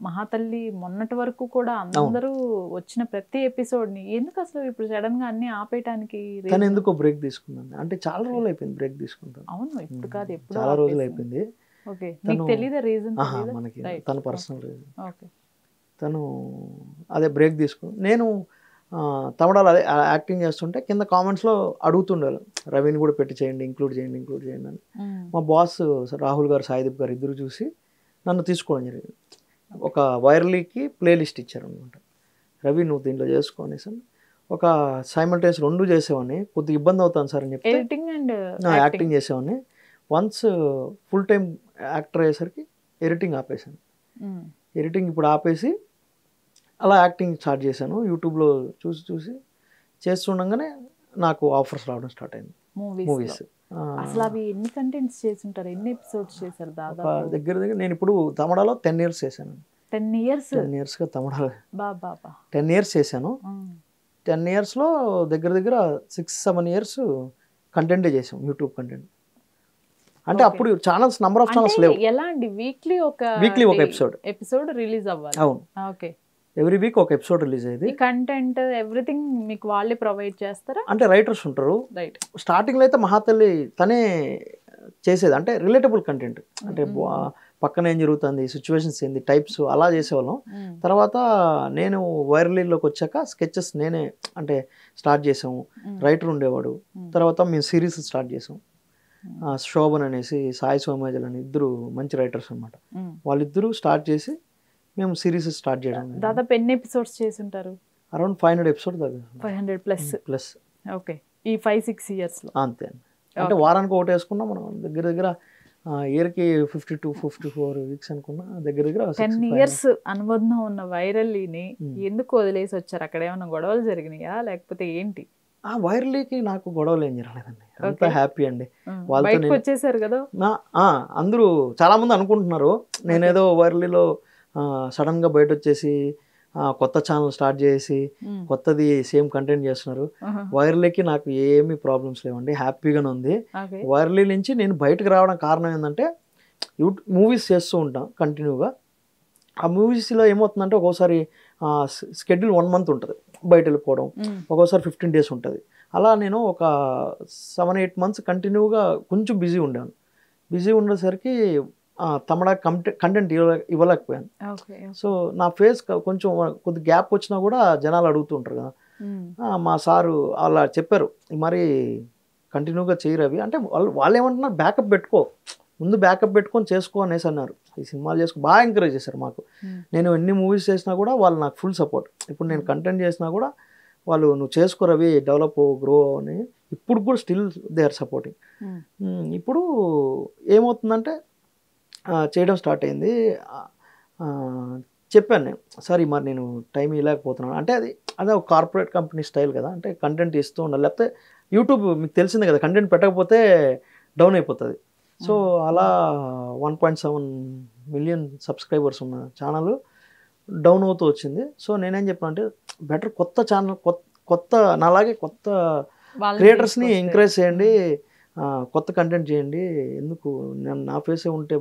మహాతల్లి మొన్నటి వరకు కూడా అందరూ వచ్చిన ప్రతి ఎపిసోడ్ని ఎందుకు అసలు ఇప్పుడు సడన్గా అన్ని ఆపేయటానికి తను ఎందుకో బ్రేక్ తీసుకున్నాను అంటే చాలా రోజులు అయిపోయింది బ్రేక్ తీసుకుంటాను. అవును, ఇప్పుడు కాదు, ఎప్పుడు చాలా రోజులు అయిపోయింది. ఓకే, నీకు తెలీదా రీజన్? మనకి తన పర్సనల్ రీజన్. ఓకే, తను అదే బ్రేక్ తీసుకుని నేను తమిళలో అదే యాక్టింగ్ చేస్తుంటే కింద కామెంట్స్లో అడుగుతుండాలి, రవిని కూడా పెట్టి చేయండి, ఇంక్లూడ్ చేయండి అని. మా బాస్ రాహుల్ గారు, సాయిదీప్ గారు ఇద్దరు చూసి నన్ను తీసుకోవడం జరిగింది. ఒక వైరలీకి ప్లేలిస్ట్ ఇచ్చారనమాట, రవి నువ్వు దీంట్లో చేసుకో అనేసి. ఒక సైమల్టేనియస్ 2 చేసేవాడిని, కొద్దిగా ఇబ్బంది అవుతాను సార్ అని చెప్పి యాక్టింగ్ చేసేవాడిని. వన్స్ ఫుల్ టైం యాక్టర్ అయ్యేసరికి ఎడిటింగ్ ఆపేశాను. ఎడిటింగ్ ఇప్పుడు ఆపేసి అలా యాక్టింగ్ స్టార్ట్ చేశాను. యూట్యూబ్లో చూసి చేస్తుండగానే నాకు ఆఫర్స్ రావడం స్టార్ట్ అయింది మూవీస్. అసలు అవి ఎన్ని కంటెంట్స్ చేసి ఉంటారు, ఎన్ని ఎపిసోడ్స్ చేశారు? దాదాపు దగ్గర నేను ఇప్పుడు తమిళలో 10 years చేశాను. 10 years తమిళలో బాబా 10 years చేశాను. 10 yearsలో దగ్గర 6-7 years కంటెంటే చేసాం, యూట్యూబ్ కంటెంట్. అంటే అప్పుడు ఛానల్స్ నంబర్ ఆఫ్ ఛానల్స్ లేవు. ఎలా అండి? వీక్లీ ఒక ఎపిసోడ్ రిలీజ్ అవ్వాలి. అవును, ఓకే, ఎవ్రీ వీక్ ఒక ఎపిసోడ్ రిలీజ్ అయ్యేది. కంటెంట్ ఎవ్రీథింగ్ మీకు వాళ్ళే ప్రొవైడ్ చేస్తారా? అంటే రైటర్స్ ఉంటారు. రైట్, స్టార్టింగ్లో అయితే మహాతల్లి తనే చేసేది, అంటే రిలేటబుల్ కంటెంట్, అంటే పక్కన ఏం జరుగుతుంది, సిచ్యువేషన్స్ ఏంది, టైప్స్ అలా చేసేవాళ్ళం. తర్వాత నేను వైరలీలోకి వచ్చాక స్కెచెస్ నేనే అంటే స్టార్ట్ చేసాము. రైటర్ ఉండేవాడు. తర్వాత మేము సిరీస్ స్టార్ట్ చేసాం. శోభన్ అనేసి, సాయి సోమయాజులు అని ఇద్దరు మంచి రైటర్స్ అనమాట. వాళ్ళిద్దరూ స్టార్ట్ చేసి మేము సిరీస్ స్టార్ట్ చేయడం. దాదాపు ఎన్ని ఎపిసోడ్స్ చేసి ఉంటారు? అరౌండ్ 500 ఎపిసోడ్ దగ్గర. 500 ప్లస్. ఓకే, ఈ 5-6 yearsలో అంతే. అంటే వారానికి ఒకటి వేసుకున్నాం మనం. దగ్గర ఇయర్కి 52-54 వీక్స్ అనుకున్నా. దగ్గర 10 years అనుబంధం ఉన్న వైరల్లీని ఎందుకు వదిలేసి వచ్చారు? అక్కడ ఏమైనా గొడవలు జరిగినాయా లేకపోతే ఏంటి? వైరలీకి నాకు గొడవలు ఏం జరగలేదండి, అంతా హ్యాపీ అండి. వాళ్ళతో వచ్చేసారు కదా. అందరూ చాలా మంది అనుకుంటున్నారు నేనేదో వైరలీలో సడన్గా బయట వచ్చేసి కొత్త ఛానల్ స్టార్ట్ చేసి కొత్తది సేమ్ కంటెంట్ చేస్తున్నారు. వైరలీకి నాకు ఏమీ ప్రాబ్లమ్స్ లేవండి, హ్యాపీగానే ఉంది. వైరలీ నుంచి నేను బయటకు రావడం కారణం ఏంటంటే మూవీస్ చేస్తూ ఉంటాం కంటిన్యూగా. ఆ మూవీస్లో ఏమవుతుందంటే ఒక్కోసారి షెడ్యూల్ 1 month ఉంటుంది బయట వెళ్ళిపోవడం, ఒక్కోసారి 15 days ఉంటుంది. అలా నేను ఒక 7-8 months కంటిన్యూగా కొంచెం బిజీ ఉండాను. బిజీ ఉండేసరికి తమిళ కంటెంట్ ఇవ్వలేకపోయాను. సో నా ఫేస్ కొంచెం కొద్ది గ్యాప్ వచ్చినా కూడా జనాలు అడుగుతుంటారు కదా. మా సారు అలా చెప్పారు, మరి కంటిన్యూగా చేయరు అవి అంటే. వాళ్ళు ఏమంటున్నారు, బ్యాకప్ పెట్టుకో, ముందు బ్యాకప్ పెట్టుకొని చేసుకో అనేసి అన్నారు. ఈ సినిమాలు చేసుకో బాగా ఎంకరేజ్ చేశారు మాకు. నేను ఎన్ని మూవీస్ చేసినా కూడా వాళ్ళు నాకు ఫుల్ సపోర్ట్. ఇప్పుడు నేను కంటెంట్ చేసినా కూడా వాళ్ళు నువ్వు చేసుకో రవి, డెవలప్ గ్రో అని ఇప్పుడు కూడా స్టిల్ దే ఆర్ సపోర్టింగ్. ఇప్పుడు ఏమవుతుందంటే చేయడం స్టార్ట్ అయింది. చెప్పాను నేను, సార్ మరి నేను టైం ఇవ్వలేకపోతున్నాను అంటే. అదే ఒక కార్పొరేట్ కంపెనీ స్టైల్ కదా, అంటే కంటెంట్ ఇస్తూ ఉండాలి. లేకపోతే యూట్యూబ్ మీకు తెలిసిందే కదా, కంటెంట్ పెట్టకపోతే డౌన్ అయిపోతుంది. సో అలా 1.7 million సబ్స్క్రైబర్స్ ఉన్న ఛానల్ డౌన్ అవుతూ వచ్చింది. సో నేనేం చెప్పాను అంటే బెటర్ కొత్త ఛానల్, కొత్త నాలాగే కొత్త క్రియేటర్స్ని ఎంకరేజ్ చేయండి, కొత్త కంటెంట్ చేయండి. ఎందుకు నా ఫేసే ఉంటే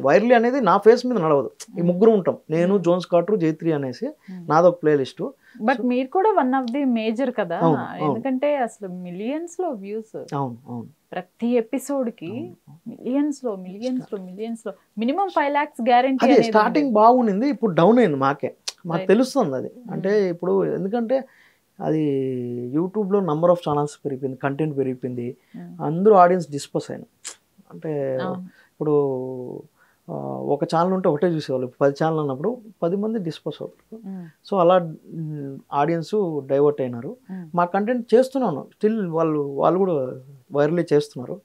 వైరలీ అనేది నా ఫేస్ మీద నడవదు. ఈ ముగ్గురు ఉంటాం, నేను, జోన్స్ కాటర్, జైత్రి అనేసి నాదొక ప్లేలిస్ట్. బట్ మీరు కూడా వన్ ఆఫ్ ది మేజర్ కదా, ఎందుకంటే అసలు మిలియన్స్ లో వ్యూస్. అవును, ప్రతి ఎపిసోడ్ కి మిలియన్స్ లో మినిమం 5 lakhs గ్యారెంటీ. స్టార్టింగ్ బాగుండింది, ఇప్పుడు డౌన్ అయింది. మాకు తెలుస్తుంది అది. అంటే ఇప్పుడు ఎందుకంటే అది యూట్యూబ్లో నంబర్ ఆఫ్ ఛానల్స్ పెరిగిపోయింది, కంటెంట్ పెరిగిపోయింది, అందరూ ఆడియన్స్ డిస్పర్స్ అయిన. అంటే ఇప్పుడు ఒక ఛానల్ ఉంటే ఒకటే చూసేవాళ్ళు, 10 ఛానల్ అన్నప్పుడు 10 మంది డిస్పర్స్ అవుతారు. సో అలా ఆడియన్స్ డైవర్ట్ అయినారు. మా కంటెంట్ చేస్తున్నాను స్టిల్, వాళ్ళు కూడా వైరల్లీ చేస్తున్నారు.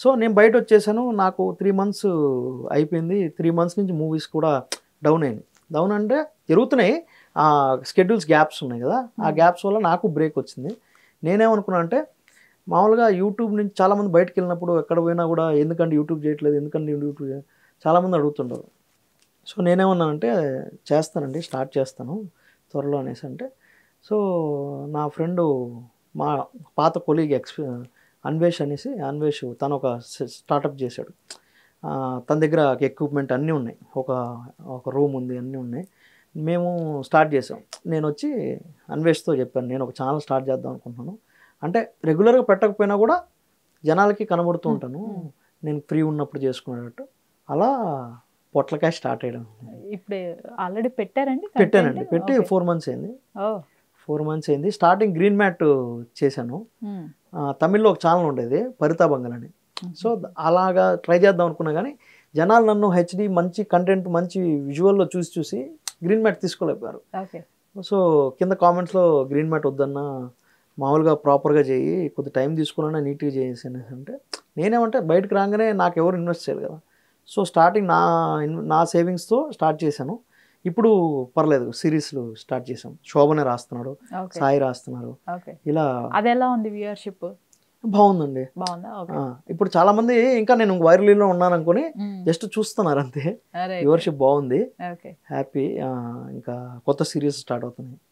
సో నేను బయట వచ్చేసాను, నాకు 3 months అయిపోయింది. 3 months నుంచి మూవీస్ కూడా డౌన్ అయింది. డౌన్ అంటే జరుగుతున్నాయి, షెడ్యూల్స్ గ్యాప్స్ ఉన్నాయి కదా, ఆ గ్యాప్స్ వల్ల నాకు బ్రేక్ వచ్చింది. నేనేమనుకున్నా అంటే మామూలుగా యూట్యూబ్ నుంచి చాలామంది బయటకు వెళ్ళినప్పుడు ఎక్కడ పోయినా కూడా ఎందుకంటే యూట్యూబ్ చేయట్లేదు, ఎందుకంటే యూట్యూబ్ చాలామంది అడుగుతుంటారు. సో నేనేమన్నానంటే చేస్తానండి, స్టార్ట్ చేస్తాను త్వరలో అనేసి అంటే. సో నా ఫ్రెండు, మా పాత కొలీగ్ అన్వేష్ అనేసి, తను ఒక స్టార్టప్ చేశాడు. తన దగ్గర ఎక్విప్మెంట్ అన్నీ ఉన్నాయి, ఒక రూమ్ ఉంది, అన్నీ ఉన్నాయి. మేము స్టార్ట్ చేసాం. నేను వచ్చి అన్వేష్తో చెప్పాను, నేను ఒక ఛానల్ స్టార్ట్ చేద్దాం అనుకుంటున్నాను. అంటే రెగ్యులర్గా పెట్టకపోయినా కూడా జనాలకి కనబడుతూ ఉంటాను, నేను ఫ్రీ ఉన్నప్పుడు చేసుకునేటట్టు. అలా పొట్లకాయ స్టార్ట్ అయ్యడం. ఇప్పుడు ఆల్రెడీ పెట్టారండి? పెట్టానండి, పెట్టి 4 months అయింది. 4 months అయింది. స్టార్టింగ్ గ్రీన్ మ్యాట్ చేశాను. తమిళ్లో ఒక ఛానల్ ఉండేది, పరితాబంగల్ అని. సో అలాగా ట్రై చేద్దాం అనుకున్నా కానీ జనాలు నన్ను హెచ్డి మంచి కంటెంట్ మంచి విజువల్లో చూసి గ్రీన్ మ్యాట్ తీసుకోలేకపోయారు. సో కింద కామెంట్స్లో గ్రీన్ మ్యాట్ వద్దన్నా, మామూలుగా ప్రాపర్గా చేయి, కొద్ది టైం తీసుకున్నా నీట్గా చేసి అంటే నేనేమంటే బయటకు రాగానే నాకు ఎవరు ఇన్వెస్ట్ చేయాలి కదా. సో స్టార్టింగ్ నా సేవింగ్స్తో స్టార్ట్ చేశాను. ఇప్పుడు పర్లేదు, సిరీస్లు స్టార్ట్ చేసాం. శోభనే రాస్తున్నాడు, సాయి రాస్తున్నారు. ఇలా అది ఎలా ఉంది వ్యూవర్షిప్? బాగుందండి. ఇప్పుడు చాలా మంది ఇంకా నేను వైరల్లో ఉన్నాను అనుకుని జస్ట్ చూస్తున్నారు అంతే. వ్యూవర్షిప్ బాగుంది, హ్యాపీ. ఇంకా కొత్త సిరీస్ స్టార్ట్ అవుతున్నాయి.